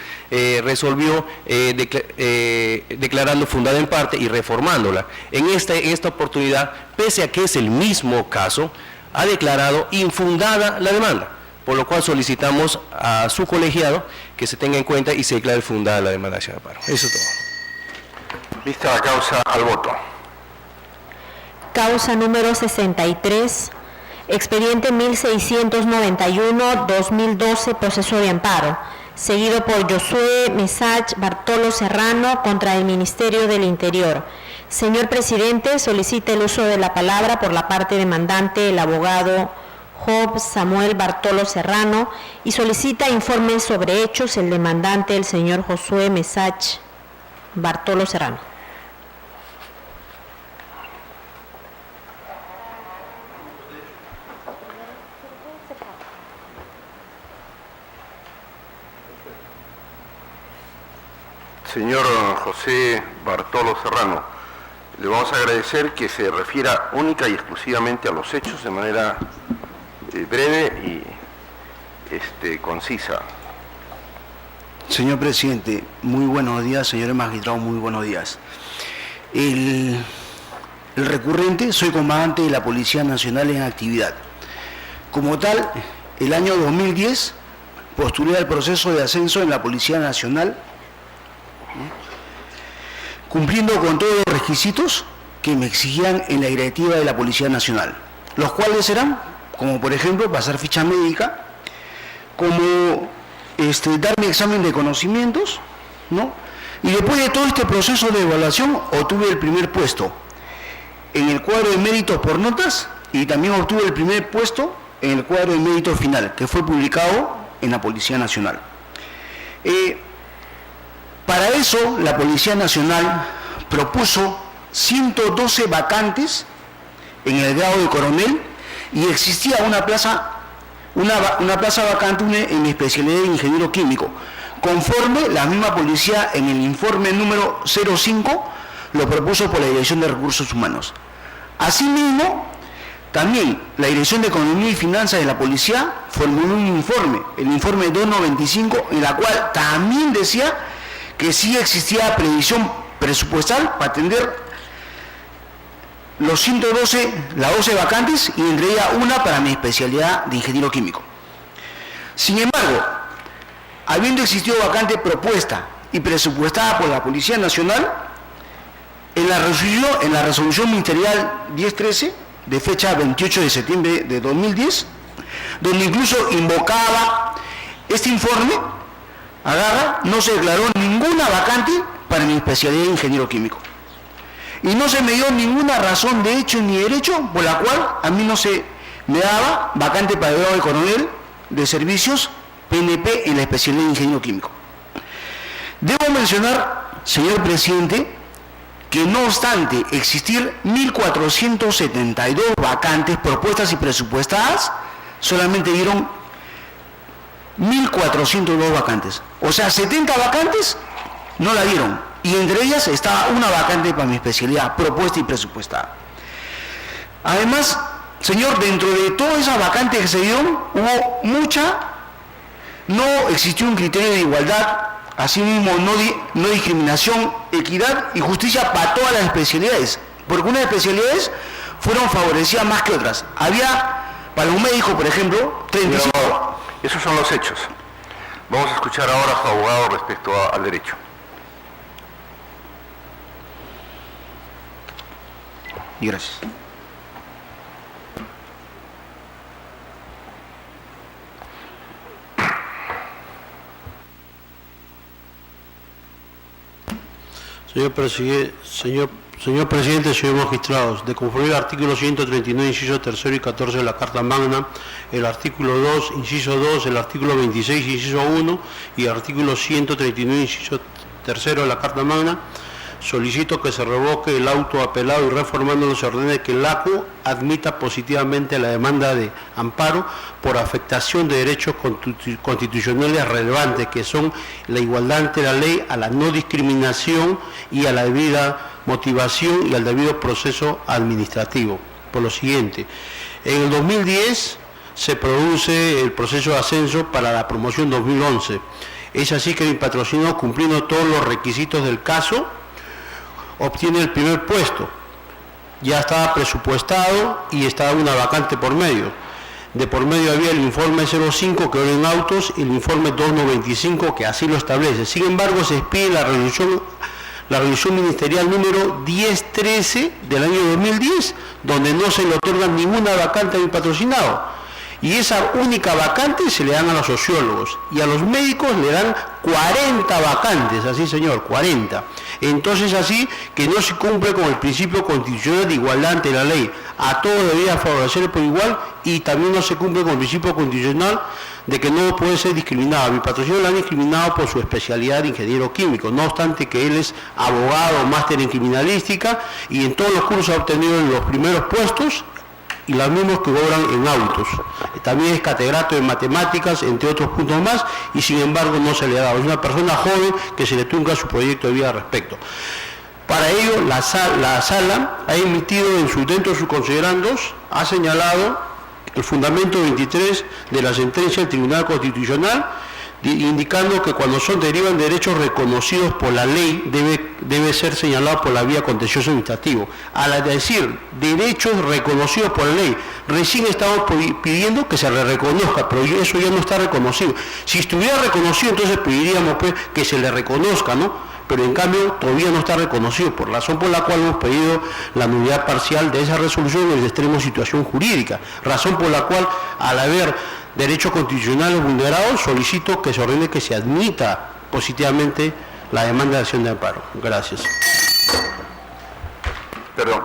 S11: resolvió declarando fundada en parte y reformándola. En esta oportunidad, pese a que es el mismo caso, ha declarado infundada la demanda, por lo cual solicitamos a su colegiado que se tenga en cuenta y se declare fundada la demanda de amparo. Eso es todo.
S3: Vista la causa, al voto.
S4: Causa número 63, expediente 1691-2012, proceso de amparo, seguido por Josué Mesach Bartolo Serrano contra el Ministerio del Interior. Señor presidente, solicita el uso de la palabra por la parte demandante, el abogado Job Samuel Bartolo Serrano, y solicita informe sobre hechos el demandante, el señor Josué Mesach Bartolo Serrano.
S3: Señor José Bartolo Serrano, le vamos a agradecer que se refiera única y exclusivamente a los hechos de manera breve y concisa.
S12: Señor presidente, muy buenos días. Señores magistrados, muy buenos días. El recurrente, soy comandante de la Policía Nacional en actividad. Como tal, el año 2010 postulé al proceso de ascenso en la Policía Nacional, cumpliendo con todos los requisitos que me exigían en la directiva de la Policía Nacional, los cuales eran, como por ejemplo, pasar ficha médica, como dar mi examen de conocimientos, ¿no? Y después de todo este proceso de evaluación, obtuve el primer puesto en el cuadro de méritos por notas, y también obtuve el primer puesto en el cuadro de méritos final, que fue publicado en la Policía Nacional. Para eso, la Policía Nacional propuso 112 vacantes en el grado de coronel, y existía una plaza vacante en mi especialidad de ingeniero químico, conforme la misma policía en el informe número 05 lo propuso por la Dirección de Recursos Humanos. Asimismo, también la Dirección de Economía y Finanzas de la Policía formuló un informe, el informe 295, en la cual también decía que sí existía previsión presupuestal para atender las 12 vacantes, y entre ellas una para mi especialidad de ingeniero químico. Sin embargo, habiendo existido vacante propuesta y presupuestada por la Policía Nacional, en la resolución ministerial 1013, de fecha 28 de septiembre de 2010, donde incluso invocaba este informe, no se declaró ninguna vacante para mi especialidad de ingeniero químico. Y no se me dio ninguna razón de hecho ni derecho por la cual a mí no se me daba vacante para el grado de coronel de servicios PNP en la especialidad de ingeniero químico. Debo mencionar, señor presidente, que no obstante existir 1.472 vacantes propuestas y presupuestadas, solamente dieron 1.402 vacantes. O sea, 70 vacantes no la dieron. Y entre ellas estaba una vacante para mi especialidad, propuesta y presupuestada. Además, señor, dentro de todas esas vacantes que se dieron, hubo no existió un criterio de igualdad, asimismo no discriminación, equidad y justicia para todas las especialidades, porque unas especialidades fueron favorecidas más que otras. Había, para un médico, por ejemplo, 35...
S3: Pero esos son los hechos. Vamos a escuchar ahora a su abogado respecto al derecho.
S12: Y gracias.
S13: Señor presidente, señores magistrados, de conformidad al artículo 139, inciso 3 y 14 de la Carta Magna, el artículo 2, inciso 2, el artículo 26, inciso 1 y el artículo 139, inciso 3 de la Carta Magna, solicito que se revoque el auto apelado y reformando se ordene que el ACU admita positivamente la demanda de amparo por afectación de derechos constitucionales relevantes, que son la igualdad ante la ley, a la no discriminación y a la debida motivación y al debido proceso administrativo. Por lo siguiente, en el 2010 se produce el proceso de ascenso para la promoción 2011. Es así que mi patrocinado, cumpliendo todos los requisitos del caso, obtiene el primer puesto. Ya estaba presupuestado y estaba una vacante por medio. De por medio había el informe 05 que orden autos y el informe 295 que así lo establece. Sin embargo, se expide la resolución ministerial número 1013 del año 2010, donde no se le otorga ninguna vacante a mi patrocinado. Y esa única vacante se le dan a los sociólogos y a los médicos le dan 40 vacantes, así señor, 40. Entonces así que no se cumple con el principio constitucional de igualdad ante la ley. A todos debería favorecer por igual y también no se cumple con el principio constitucional de que no puede ser discriminado. A mi patrocinador le han discriminado por su especialidad de ingeniero químico, no obstante que él es abogado, máster en criminalística y en todos los cursos ha obtenido los primeros puestos y los mismos que cobran en autos. También es catedrático en matemáticas, entre otros puntos más, y sin embargo no se le ha dado. Es una persona joven que se le trunca su proyecto de vida al respecto. Para ello, la sala ha emitido dentro de sus considerandos, ha señalado el fundamento 23 de la sentencia del Tribunal Constitucional, indicando que cuando derivan derechos reconocidos por la ley debe ser señalado por la vía contencioso administrativo. Al decir derechos reconocidos por la ley, recién estamos pidiendo que se le reconozca, pero eso ya no está reconocido. Si estuviera reconocido, entonces pediríamos pues que se le reconozca, ¿no? Pero en cambio todavía no está reconocido, por razón por la cual hemos pedido la nulidad parcial de esa resolución en el extremo situación jurídica, razón por la cual al haber derechos constitucionales vulnerados solicito que se ordene que se admita positivamente la demanda de acción de amparo. Gracias.
S3: Perdón.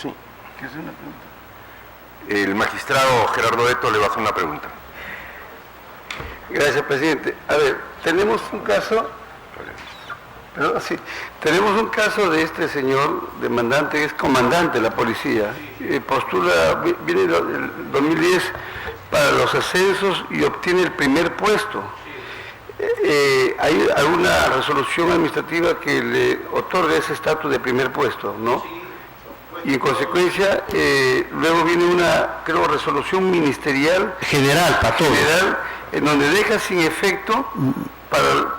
S3: Sí. ¿Qué es una pregunta? El magistrado Gerardo Eto le va a hacer una pregunta.
S14: Gracias, presidente. A ver, tenemos un caso... tenemos un caso de este señor demandante, que es comandante de la policía, viene el 2010 para los ascensos y obtiene el primer puesto. ¿Hay alguna resolución administrativa que le otorgue ese estatus de primer puesto, no? Y en consecuencia, luego viene una, creo, resolución ministerial
S13: general, para todos,
S14: en donde deja sin efecto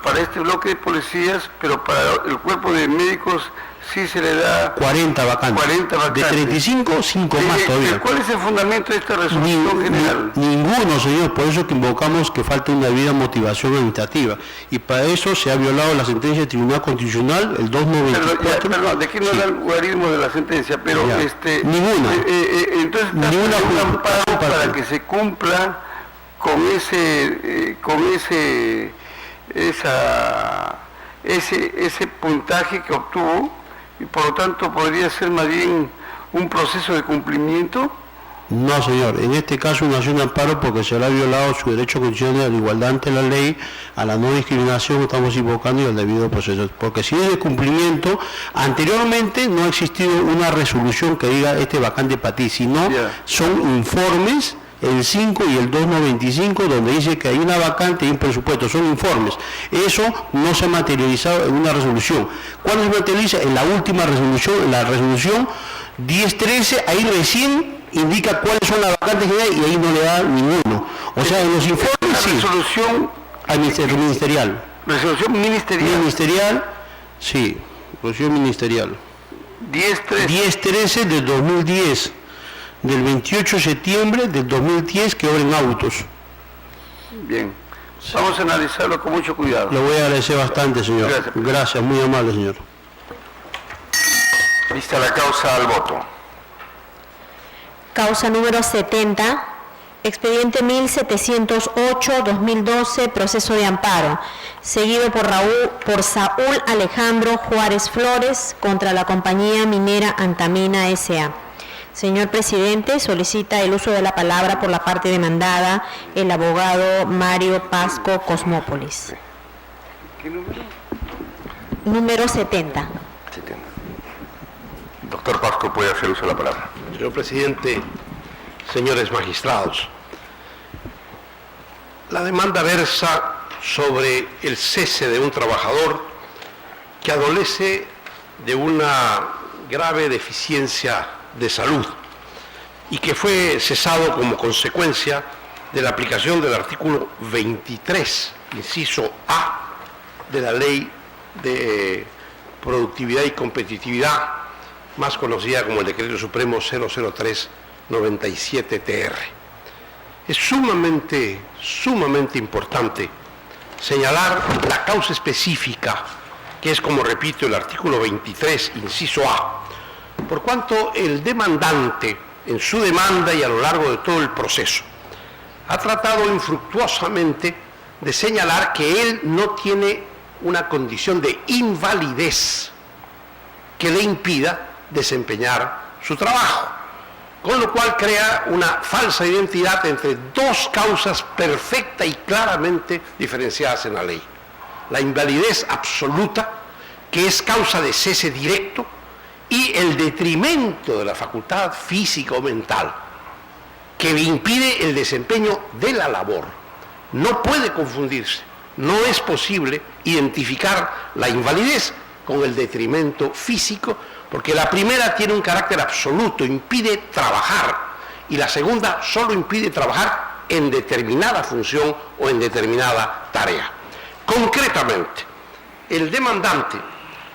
S14: para este bloque de policías, pero para el cuerpo de médicos sí se le da
S13: 40 vacantes.
S14: 40 vacantes.
S13: De 35, 5 más todavía.
S14: ¿Cuál es el fundamento de esta resolución general?
S13: Ninguno, señor, por eso que invocamos que falta una debida motivación administrativa. Y para eso se ha violado la sentencia del Tribunal Constitucional, el 294.
S14: Perdón, de que no da el lugarismo de la sentencia, pero
S13: ninguna.
S14: Entonces
S13: ninguna
S14: un amparo para que se cumpla con ese puntaje que obtuvo, y por lo tanto podría ser más bien un proceso de cumplimiento.
S13: No, señor. En este caso una acción de amparo porque se le ha violado su derecho constitucional a la igualdad ante la ley, a la no discriminación, estamos invocando, y al debido proceso. Porque si es de cumplimiento, anteriormente no ha existido una resolución que diga este vacante para ti, sino son informes, el 5 y el 295, donde dice que hay una vacante y un presupuesto, son informes. Eso no se ha materializado en una resolución. ¿Cuándo se materializa? En la última resolución, en la resolución 1013, ahí recién indica cuáles son las vacantes que hay y ahí no le da ninguno. O sea, en los informes sí.
S14: Resolución
S13: ministerial.
S14: Resolución ministerial.
S13: Ministerial, sí, resolución ministerial. 1013 del 2010. Del 28 de septiembre del 2010 que obren autos.
S14: Bien, vamos a analizarlo con mucho cuidado.
S13: Le voy a agradecer bastante, señor. Gracias, muy amable, señor.
S3: Vista la causa, al voto.
S4: Causa número 70, expediente 1708-2012, proceso de amparo, seguido por Saúl Alejandro Juárez Flores contra la compañía minera Antamina S.A. Señor presidente, solicita el uso de la palabra por la parte demandada el abogado Mario Pasco Cosmópolis.
S14: ¿Qué número?
S4: Número 70.
S3: Doctor Pasco, puede hacer uso de la palabra.
S5: Señor presidente, señores magistrados, la demanda versa sobre el cese de un trabajador que adolece de una grave deficiencia de salud y que fue cesado como consecuencia de la aplicación del artículo 23, inciso A, de la Ley de Productividad y Competitividad, más conocida como el Decreto Supremo 003/97-TR. Es sumamente importante señalar la causa específica, que es, como repito, el artículo 23, inciso A, por cuanto el demandante, en su demanda y a lo largo de todo el proceso, ha tratado infructuosamente de señalar que él no tiene una condición de invalidez que le impida desempeñar su trabajo, con lo cual crea una falsa identidad entre dos causas perfecta y claramente diferenciadas en la ley. La invalidez absoluta, que es causa de cese directo, y el detrimento de la facultad física o mental, que le impide el desempeño de la labor. No puede confundirse, no es posible identificar la invalidez con el detrimento físico, porque la primera tiene un carácter absoluto, impide trabajar, y la segunda solo impide trabajar en determinada función o en determinada tarea. Concretamente, el demandante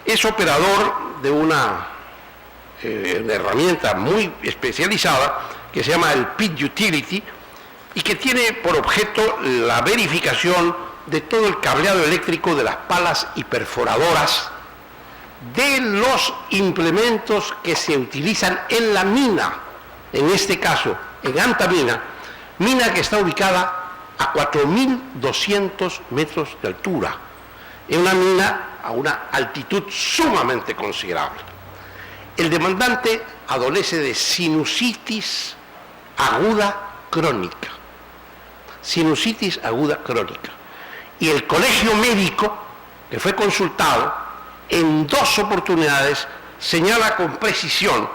S5: es operador de una herramienta muy especializada que se llama el PIT Utility y que tiene por objeto la verificación de todo el cableado eléctrico de las palas y perforadoras de los implementos que se utilizan en la mina, en este caso en Antamina, mina que está ubicada a 4.200 metros de altura, en una mina a una altitud sumamente considerable. El demandante adolece de sinusitis aguda crónica. Sinusitis aguda crónica. Y el colegio médico, que fue consultado en 2 oportunidades, señala con precisión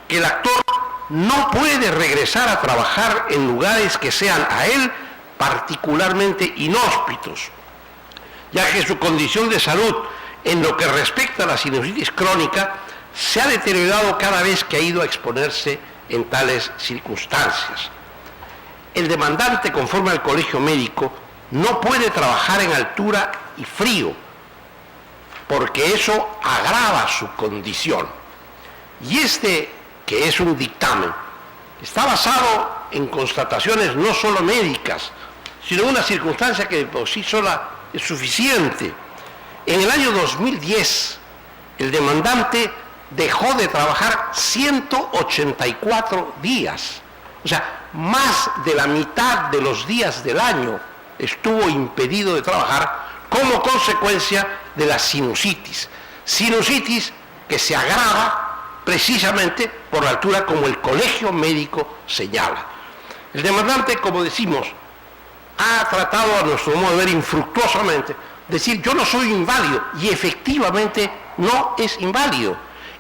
S5: que el actor no puede regresar a trabajar en lugares que sean a él particularmente inhóspitos, ya que su condición de salud en lo que respecta a la sinusitis crónica se ha deteriorado cada vez que ha ido a exponerse en tales circunstancias. El demandante, conforme al colegio médico, no puede trabajar en altura y frío,
S15: porque eso agrava su condición. Y este, que es un dictamen, está basado en constataciones no solo médicas, sino en una circunstancia que por sí sola es suficiente. En el año 2010, el demandante dejó de trabajar 184 días. O sea, más de la mitad de los días del año estuvo impedido de trabajar como consecuencia de la sinusitis. Sinusitis que se agrava precisamente por la altura, como el Colegio Médico señala. El demandante, como decimos, ha tratado, a nuestro modo de ver, infructuosamente, decir yo no soy inválido, y efectivamente no es inválido.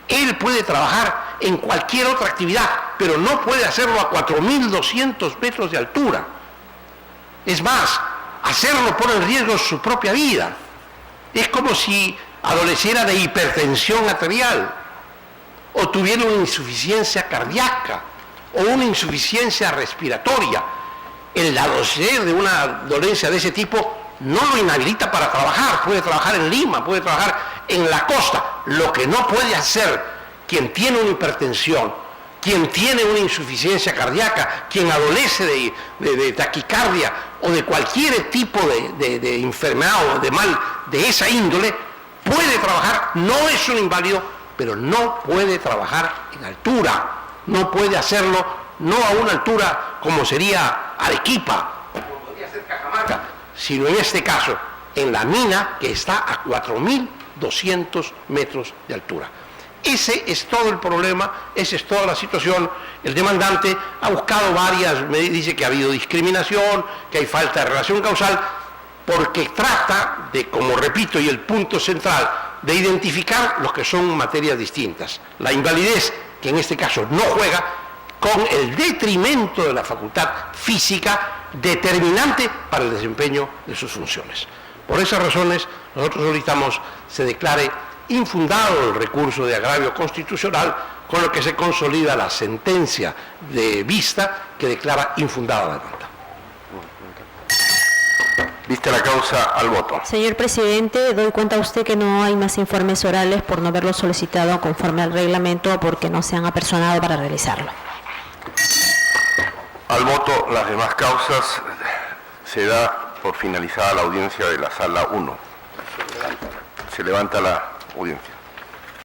S15: Él puede trabajar en cualquier otra actividad, pero no puede hacerlo a 4.200 metros de altura. Es más, hacerlo pone en riesgo su propia vida. Es como si adoleciera de hipertensión arterial, o tuviera una insuficiencia cardíaca, o una insuficiencia respiratoria. El adolecer de una dolencia de ese tipo no lo inhabilita para trabajar. Puede trabajar en Lima, puede trabajar en la costa. Lo que no puede hacer quien tiene una hipertensión, quien tiene una insuficiencia cardíaca, quien adolece de taquicardia o de cualquier tipo de enfermedad o de mal de esa índole, puede trabajar, no es un inválido, pero no puede trabajar en altura, no puede hacerlo, no a una altura como sería Arequipa, como podría ser Cajamarca, sino en este caso, en la mina que está a 4.200 metros de altura. Ese es todo el problema, esa es toda la situación. El demandante ha buscado dice que ha habido discriminación, que hay falta de relación causal, porque trata de, como repito, y el punto central, de identificar los que son materias distintas. La invalidez, que en este caso no juega, con el detrimento de la facultad física determinante para el desempeño de sus funciones. Por esas razones, nosotros solicitamos se declare infundado el recurso de agravio constitucional, con lo que se consolida la sentencia de vista que declara infundada la demanda.
S3: Vista la causa, al voto.
S4: Señor presidente, doy cuenta a usted que no hay más informes orales por no haberlo solicitado conforme al reglamento o porque no se han apersonado para realizarlo.
S3: Al voto, las demás causas, se da por finalizada la audiencia de la sala 1. Se levanta la audiencia.